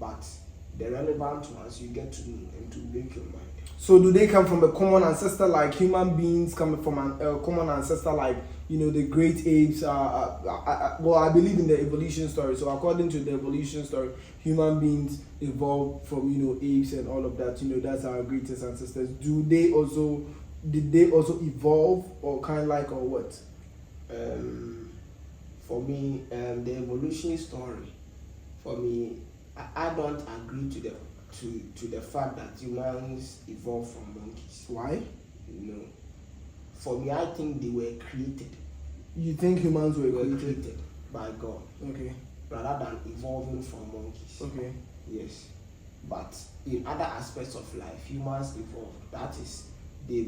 but the relevant ones you get to know and to break your mind. So do they come from a common ancestor, like human beings coming from a common ancestor, like the great apes? Well, I believe in the evolution story. So according to the evolution story, human beings evolved from apes and all of that. That's our greatest ancestors. Did they also evolve, or kind of like, or what? For me, the evolution story. For me, I don't agree to the fact that humans evolved from monkeys. Why? For me, I think they were created. You think humans were created by God? Okay. Rather than evolving from monkeys. Okay. Yes. But in other aspects of life, humans evolve. That is, they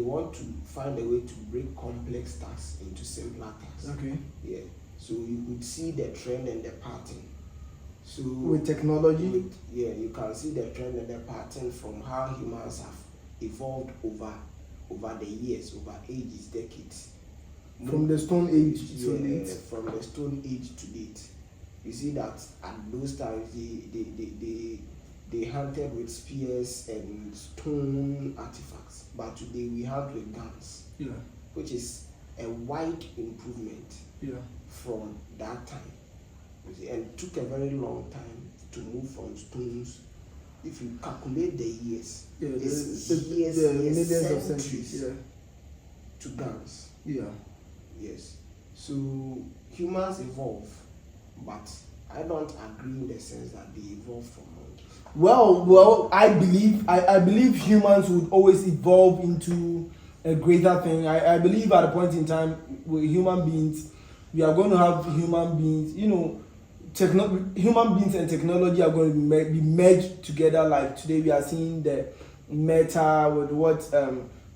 want to find a way to break complex tasks into simpler tasks. Okay. Yeah. So you could see the trend and the pattern. So with technology, you can see the trend and the pattern from how humans have evolved over the years, over ages, decades. From the Stone Age to date. From the Stone Age to date. You see that at those times they hunted with spears and stone artifacts, but today we hunt with guns. Yeah. Which is a wide improvement. Yeah. From that time. And it took a very long time to move from stones. If you calculate the years, millions of centuries, to guns. Yeah. Yes. So humans evolve, but I don't agree in the sense that they evolve from monkeys. Well, I believe humans would always evolve into a greater thing. I believe at a point in time with human beings, we are going to have human beings, human beings and technology are going to be merged together. Like today we are seeing the Meta with what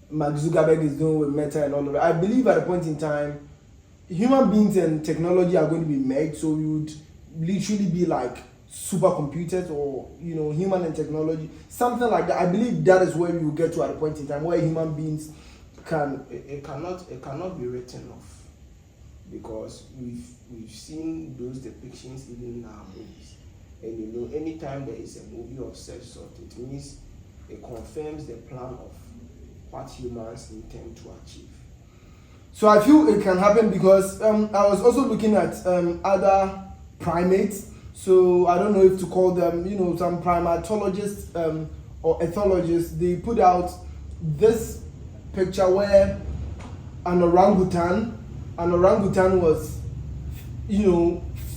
Mark Zuckerberg is doing with Meta and all of that. I believe at a point in time, human beings and technology are going to be merged, so we would literally be like supercomputers, or human and technology, something like that. I believe that is where we will get to at a point in time where human beings can. It cannot be written off. Because we've seen those depictions even in our movies, and anytime there is a movie of such sort, it means it confirms the plan of what humans intend to achieve. So I feel it can happen because I was also looking at other primates. So I don't know if to call them, some primatologists or ethologists. They put out this picture where an orangutan was,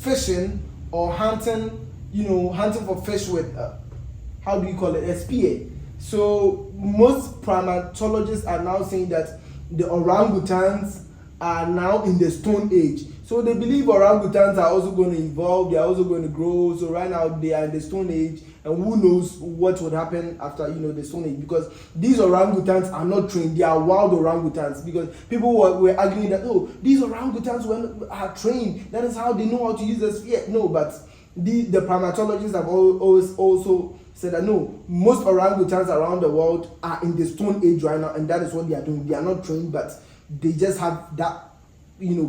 fishing or hunting, hunting for fish with, how do you call it, a spear. So most primatologists are now saying that the orangutans are now in the Stone Age. So they believe orangutans are also going to evolve, they are also going to grow. So right now they are in the Stone Age, and who knows what would happen after the Stone Age, because these orangutans are not trained, they are wild orangutans. Because people were arguing that these orangutans are trained, that is how they know how to use the spear. No, but the primatologists have always also said that no, most orangutans around the world are in the Stone Age right now, and that is what they are doing. They are not trained, but they just have that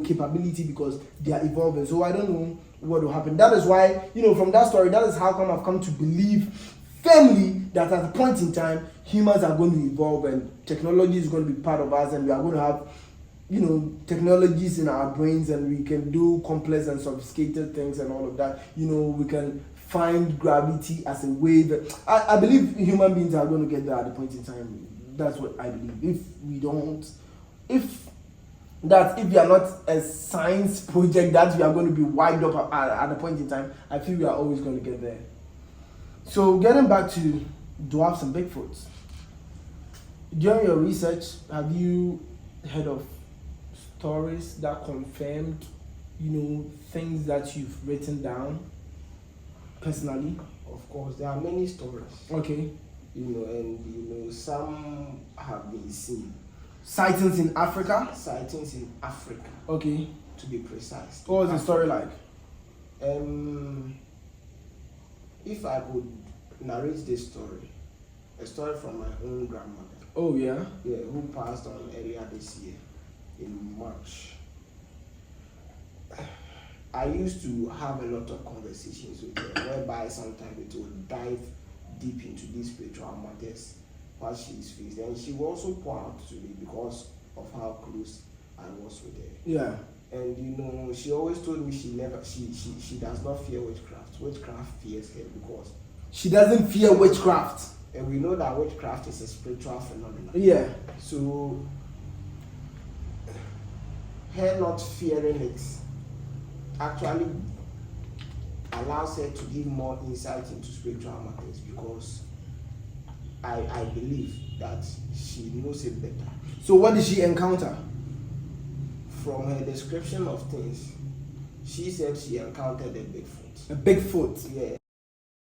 capability because they are evolving. So I don't know what will happen. That is why, from that story, that is how come I've come to believe firmly that at a point in time, humans are going to evolve and technology is going to be part of us, and we are going to have, technologies in our brains, and we can do complex and sophisticated things and all of that. We can find gravity as a wave. I believe human beings are going to get there at a point in time. That's what I believe. If we are not a science project that we are going to be wiped up at a point in time, I feel we are always going to get there. So getting back to dwarfs and Bigfoots, during your research, have you heard of stories that confirmed, things that you've written down personally? Of course, there are many stories. Okay. And some have been seen. Sightings in Africa? Sightings in Africa. Okay. To be precise. What was the story like? If I could narrate this story, a story from my own grandmother. Oh, yeah? Yeah, who passed on earlier this year in March. I used to have a lot of conversations with her, whereby sometimes it would dive deep into these spiritual matters, what she's faced, and she will also pour out to me because of how close I was with her. Yeah. And you know, she always told me she does not fear witchcraft. Witchcraft fears her because she doesn't fear witchcraft. And we know that witchcraft is a spiritual phenomenon. Yeah. So her not fearing it actually allows her to give more insight into spiritual matters, because I believe that she knows it better. So what did she encounter? From her description of things, she said she encountered a Bigfoot. A Bigfoot. Yeah.